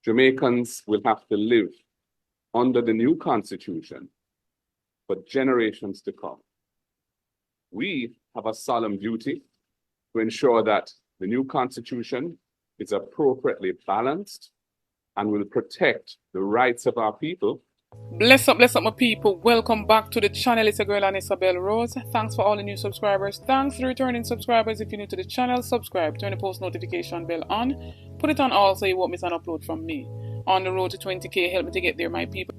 Jamaicans will have to live under the new constitution for generations to come. We have a solemn duty to ensure that the new constitution is appropriately balanced and will protect the rights of our people. Bless up my people. Welcome back to the channel. It's a girl and Isabel Rose. Thanks for all the new subscribers. Thanks to the returning subscribers. If you're new to the channel, subscribe, turn the post notification bell on, put it on all so you won't miss an upload from me. On the road to 20k, help me to get there, my people.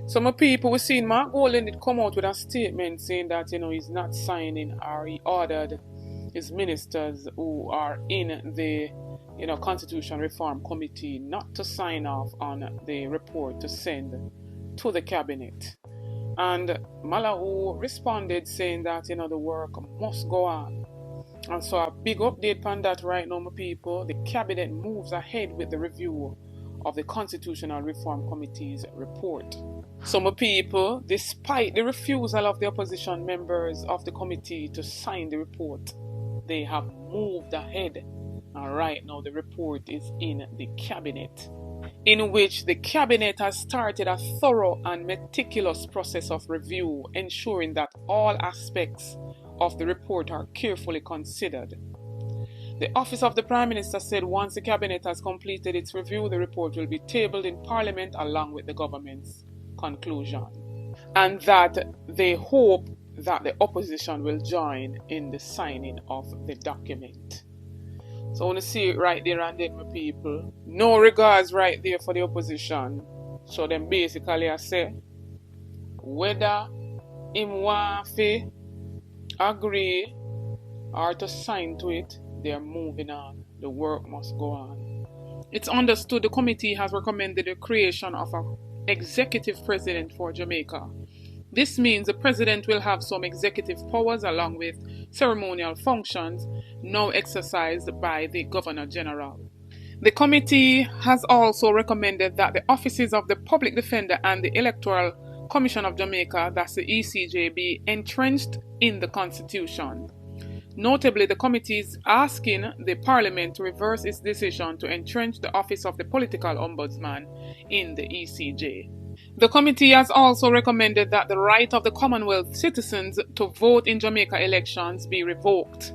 So my people, we've seen Marlene did come out with a statement saying that, he's not signing, or he ordered his ministers who are in the, Constitution Reform Committee not to sign off on the report to send to the cabinet. And Malahu responded saying that, the work must go on. And so a big update on that right now, my people. The cabinet moves ahead with the review of the Constitutional Reform Committee's report. So my people, despite the refusal of the opposition members of the committee to sign the report, they have moved ahead. And right now the report is in the cabinet, in which the cabinet has started a thorough and meticulous process of review, ensuring that all aspects of the report are carefully considered. The Office of the Prime Minister said once the cabinet has completed its review, the report will be tabled in Parliament along with the government's conclusion, and that they hope that the opposition will join in the signing of the document. So I want to see it right there and then, my people. No regards right there for the opposition. So then basically I say, whether him want to agree or to sign to it, they are moving on. The work must go on. It's understood the committee has recommended the creation of an executive president for Jamaica. This means the president will have some executive powers along with ceremonial functions now exercised by the Governor General. The committee has also recommended that the offices of the Public Defender and the Electoral Commission of Jamaica, that's the ECJ, be entrenched in the Constitution. Notably, the committee is asking the Parliament to reverse its decision to entrench the office of the Political Ombudsman in the ECJ. The committee has also recommended that the right of the Commonwealth citizens to vote in Jamaica elections be revoked.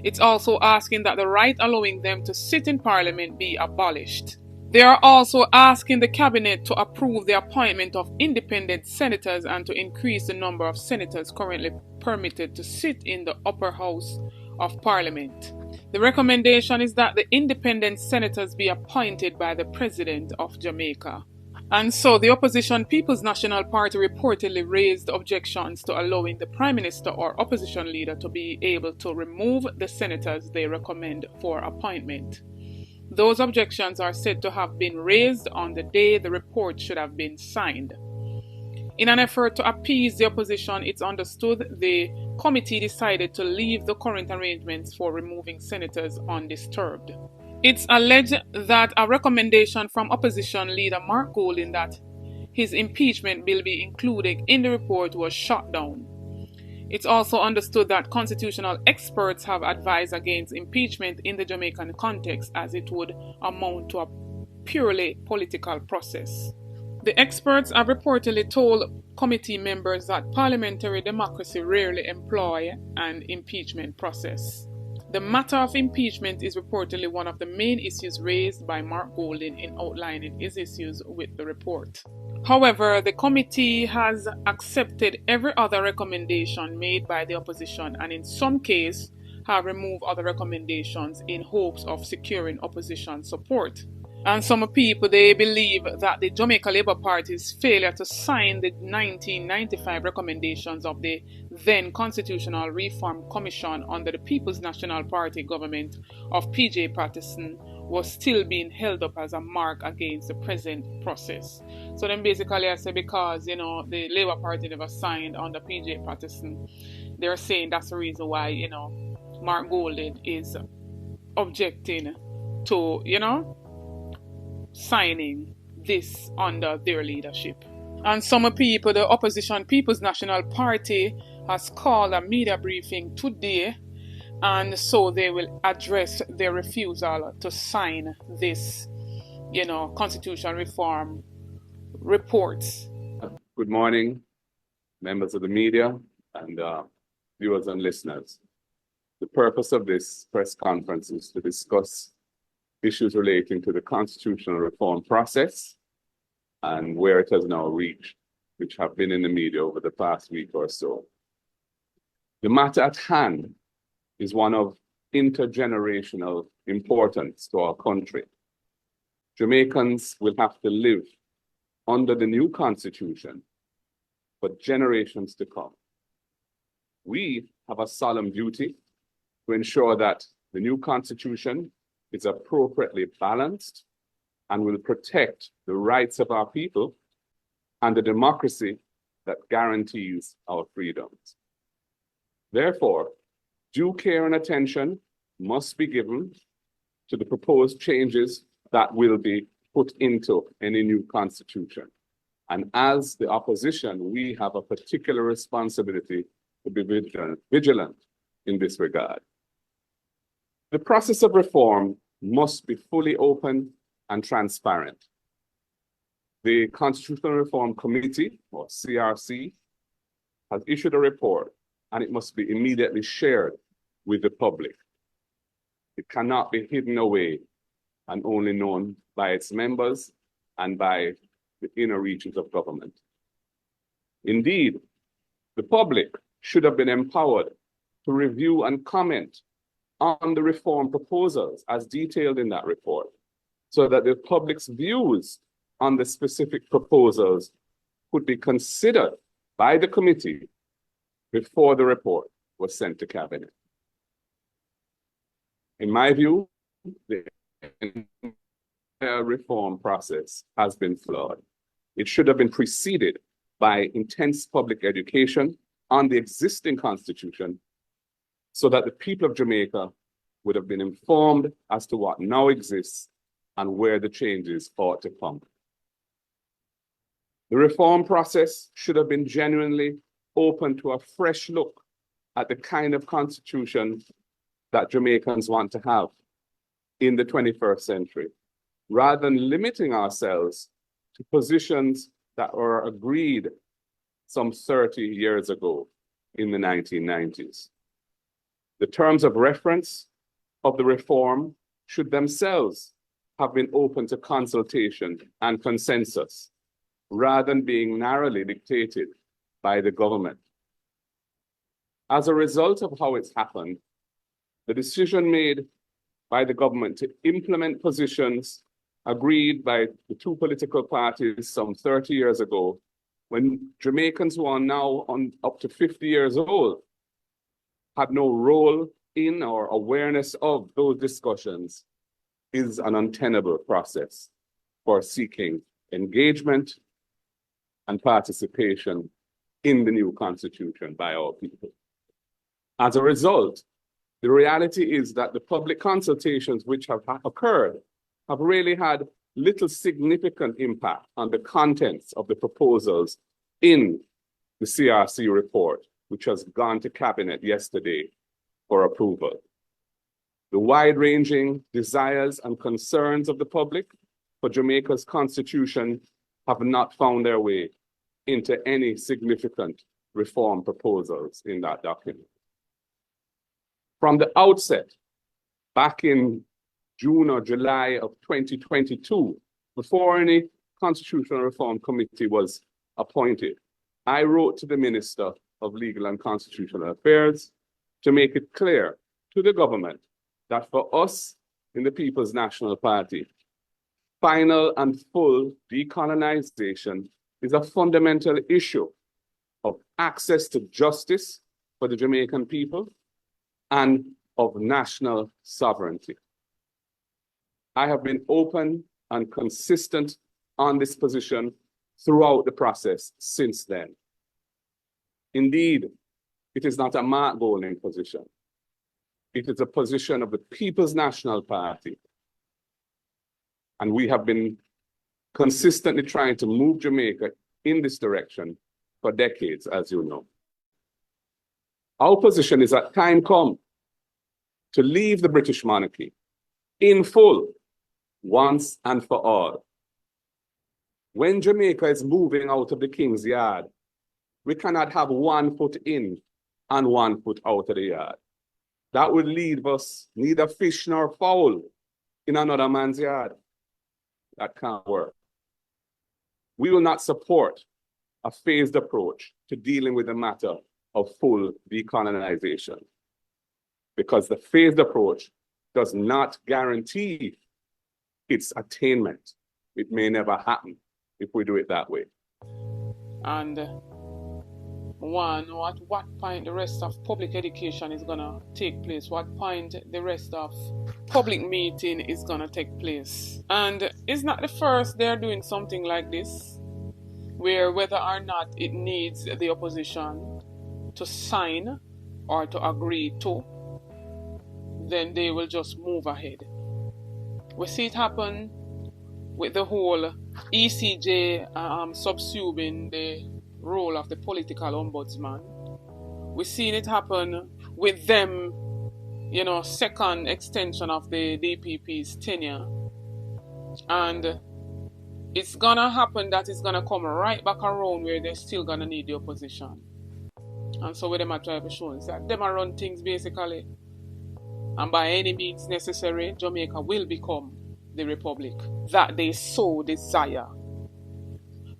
It's also asking that the right allowing them to sit in Parliament be abolished. They are also asking the Cabinet to approve the appointment of independent senators and to increase the number of senators currently permitted to sit in the upper house of Parliament. The recommendation is that the independent senators be appointed by the President of Jamaica. And so the opposition People's National Party reportedly raised objections to allowing the Prime Minister or opposition leader to be able to remove the senators they recommend for appointment. Those objections are said to have been raised on the day the report should have been signed. In an effort to appease the opposition, it's understood the committee decided to leave the current arrangements for removing senators undisturbed. It's alleged that a recommendation from opposition leader Marlene that his impeachment bill be included in the report was shot down. It's also understood that constitutional experts have advised against impeachment in the Jamaican context, as it would amount to a purely political process. The experts have reportedly told committee members that parliamentary democracy rarely employ an impeachment process. The matter of impeachment is reportedly one of the main issues raised by Marlene in outlining his issues with the report. However, the committee has accepted every other recommendation made by the opposition and in some cases have removed other recommendations in hopes of securing opposition support. And some people, they believe that the Jamaica Labour Party's failure to sign the 1995 recommendations of the then Constitutional Reform Commission under the People's National Party government of P.J. Patterson was still being held up as a mark against the present process. So then basically I say because, the Labour Party never signed under P.J. Patterson, they're saying that's the reason why, Marlene is objecting to, signing this under their leadership. And some people, the opposition People's National Party, has called a media briefing today, and so they will address their refusal to sign this, constitutional reform reports. Good morning, members of the media and viewers and listeners. The purpose of this press conference is to discuss issues relating to the constitutional reform process and where it has now reached, which have been in the media over the past week or so. The matter at hand is one of intergenerational importance to our country. Jamaicans will have to live under the new constitution for generations to come. We have a solemn duty to ensure that the new constitution is appropriately balanced and will protect the rights of our people and the democracy that guarantees our freedoms. Therefore, due care and attention must be given to the proposed changes that will be put into any new constitution. And as the opposition, we have a particular responsibility to be vigilant in this regard. The process of reform must be fully open and transparent. The Constitutional Reform Committee, or CRC, has issued a report, and it must be immediately shared with the public. It cannot be hidden away and only known by its members and by the inner reaches of government. Indeed, the public should have been empowered to review and comment on the reform proposals as detailed in that report, so that the public's views on the specific proposals could be considered by the committee before the report was sent to cabinet. In my view, the reform process has been flawed. It should have been preceded by intense public education on the existing constitution, so that the people of Jamaica would have been informed as to what now exists and where the changes ought to come. The reform process should have been genuinely open to a fresh look at the kind of constitution that Jamaicans want to have in the 21st century, rather than limiting ourselves to positions that were agreed some 30 years ago in the 1990s. The terms of reference of the reform should themselves have been open to consultation and consensus, rather than being narrowly dictated by the government. As a result of how it's happened, the decision made by the government to implement positions agreed by the two political parties some 30 years ago, when Jamaicans who are now up to 50 years old had no role in or awareness of those discussions, is an untenable process for seeking engagement and participation in the new constitution by our people. As a result, the reality is that the public consultations which have occurred have really had little significant impact on the contents of the proposals in the CRC report, which has gone to cabinet yesterday for approval. The wide-ranging desires and concerns of the public for Jamaica's constitution have not found their way into any significant reform proposals in that document. From the outset, back in June or July of 2022, before any Constitutional Reform Committee was appointed, I wrote to the Minister of Legal and Constitutional Affairs to make it clear to the government that for us in the People's National Party, final and full decolonization is a fundamental issue of access to justice for the Jamaican people and of national sovereignty. I have been open and consistent on this position throughout the process since then. Indeed, it is not a Mark Golding position. It is a position of the People's National Party. And we have been consistently trying to move Jamaica in this direction for decades, as you know. Our position is that time come to leave the British monarchy in full, once and for all. When Jamaica is moving out of the King's Yard, we cannot have 1 foot in and 1 foot out of the yard. That would leave us neither fish nor fowl in another man's yard. That can't work. We will not support a phased approach to dealing with the matter of full decolonization, because the phased approach does not guarantee its attainment. It may never happen if we do it that way. And one, at what point the rest of public education is gonna take place, what point the rest of public meeting is gonna take place. And it's not the first they're doing something like this, where whether or not it needs the opposition to sign or to agree to, then they will just move ahead. We see it happen with the whole ECJ subsuming the role of the political ombudsman. We've seen it happen with them, second extension of the DPP's tenure. And it's gonna happen that it's gonna come right back around where they're still gonna need the opposition. And so what them are trying to show is that them are run things basically. And by any means necessary, Jamaica will become the republic that they so desire.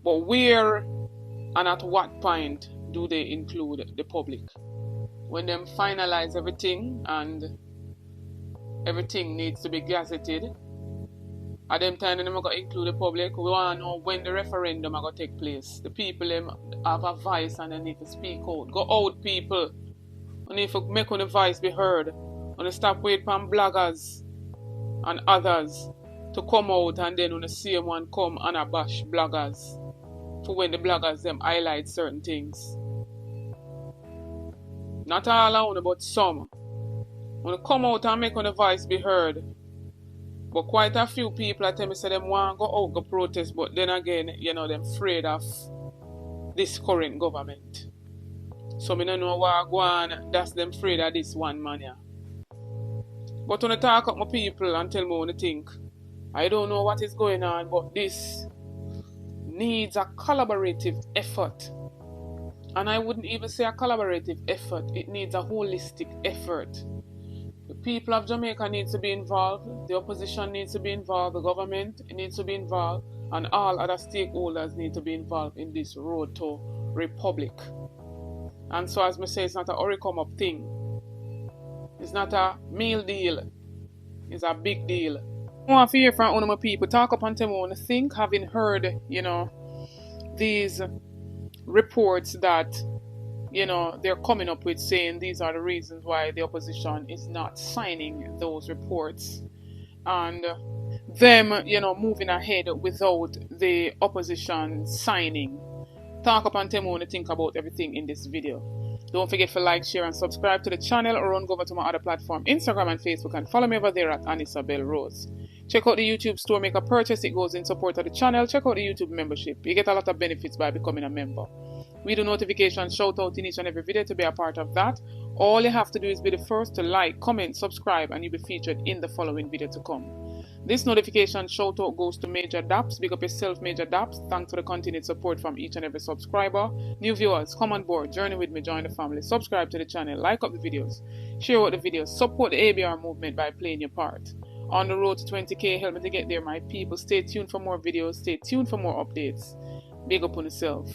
But where and at what point do they include the public? When them finalize everything and everything needs to be gazetted, at them time they're going to include the public. We want to know when the referendum are going to take place. The people them have a voice and they need to speak out. Go out, people. And if you make the voice be heard, and stop waiting for bloggers and others to come out, and then when the same one come and bash bloggers for when the bloggers them highlight certain things. Not all alone, but some. When they come out and make the voice be heard. But quite a few people tell me say them want to go out, go protest, but then again, them afraid of this current government. So I don't know why go on, that's them afraid of this one man here. But when I talk up my people and tell me what I think, I don't know what is going on, but this needs a collaborative effort. And I wouldn't even say a collaborative effort, it needs a holistic effort. The people of Jamaica need to be involved, the opposition needs to be involved, the government needs to be involved, and all other stakeholders need to be involved in this road to republic. And so as I say, it's not a hurry come up thing. It's not a meal deal. It's a big deal. I want to hear from one of my people talk up and tell me what I think, having heard, these reports that, they're coming up with saying these are the reasons why the opposition is not signing those reports. And them, moving ahead without the opposition signing. Talk up and tell me what you think about everything in this video. Don't forget to like, share, and subscribe to the channel, or run over to my other platform, Instagram and Facebook, and follow me over there at Anisabel Rose. Check out the YouTube store, make a purchase, it goes in support of the channel. Check out the YouTube membership. You get a lot of benefits by becoming a member. We do notifications, shout out in each and every video to be a part of that. All you have to do is be the first to like, comment, subscribe, and you'll be featured in the following video to come. This notification shout out goes to Major Daps. Big up yourself, Major Daps. Thanks for the continued support from each and every subscriber. New viewers, come on board, journey with me, join the family, subscribe to the channel, like up the videos, share out the videos, support the ABR movement by playing your part. On the road to 20k, help me to get there, my people. Stay tuned for more videos, stay tuned for more updates. Big up on yourself.